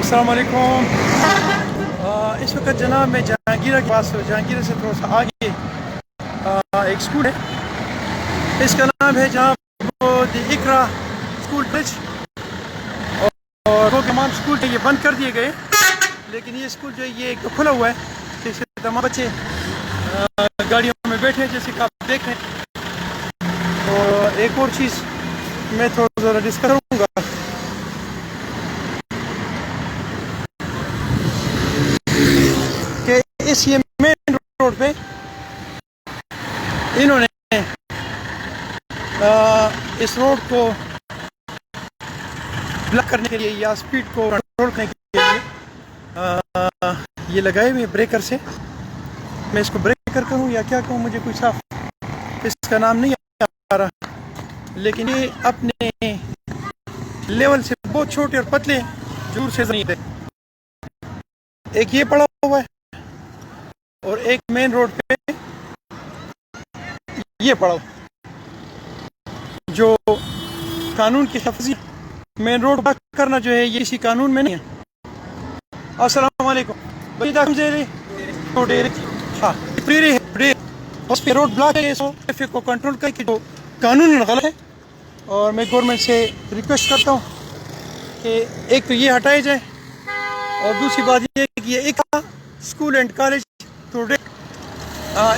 السلام علیکم۔ اس وقت جناب میں جہانگیرہ کے پاس، جہانگیرہ سے تھوڑا سا آگے ایک اسکول ہے، اس کا نام ہے جناب دی اقرا اسکول کالج، اور وہ تمام اسکول جو یہ بند کر دیے گئے، لیکن یہ اسکول جو ہے یہ ایک کھلا ہوا ہے، جس سے تمام بچے گاڑیوں میں بیٹھے ہیں جیسے کہ آپ دیکھ رہے ہیں۔ اور ایک اور چیز میں تھوڑا ذرا ڈسکس کروں گا کہ اس یہ مین روڈ پہ انہوں نے اس روڈ کو بلاک کرنے کے لیے یا اسپیڈ کو کنٹرول کرنے کے لیے یہ لگائے ہوئے بریکر سے۔ میں اس کو بریکر کہوں یا کیا کہوں، مجھے کوئی صاف اس کا نام نہیں آ رہا، لیکن یہ اپنے لیول سے بہت چھوٹے اور پتلے دور سے زمین ہے۔ ایک یہ پڑا ہوا ہے اور ایک مین روڈ پہ یہ پڑا ہوا، جو قانون کی حفظی مین روڈ بلاک کرنا جو ہے یہ اسی قانون میں نہیں ہے۔ السلام علیکم۔ ہاں، اس پہ روڈ بلاک ہے، ٹریفک کو کنٹرول کر کے جو قانون غلط ہے، اور میں گورنمنٹ سے ریکویسٹ کرتا ہوں کہ ایک تو یہ ہٹائے جائے، اور دوسری بات یہ ہے کہ یہ ایک اسکول اینڈ کالج ٹوڈے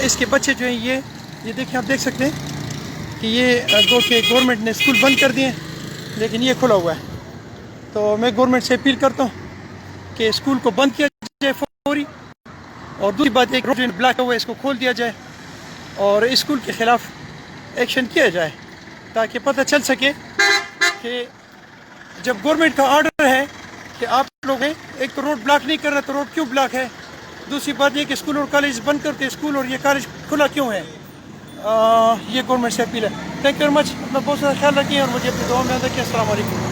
اس کے بچے جو ہیں یہ دیکھیں، آپ دیکھ سکتے ہیں کہ یہ گو کہ گورنمنٹ نے اسکول بند کر دیے ہیں، لیکن یہ کھلا ہوا ہے۔ تو میں گورنمنٹ سے اپیل کرتا ہوں کہ اسکول کو بند کیا جائے فوری، اور دوسری بات ایک روڈ بلاک ہوا ہے اس کو کھول دیا جائے، اور اسکول کے خلاف ایکشن کیا جائے، تاکہ پتہ چل سکے کہ جب گورنمنٹ کا آرڈر ہے کہ آپ لوگ ہیں، ایک تو روڈ بلاک نہیں کر رہا تو روڈ کیوں بلاک ہے، دوسری بات یہ کہ اسکول اور کالج بند کرتے اسکول اور یہ کالج کھلا کیوں ہے۔ یہ گورنمنٹ سے اپیل ہے۔ تھینک یو ویری مچ، اپنا بہت سارا خیال رکھیں اور مجھے اپنی دعا میں یاد رکھیں۔ السلام علیکم۔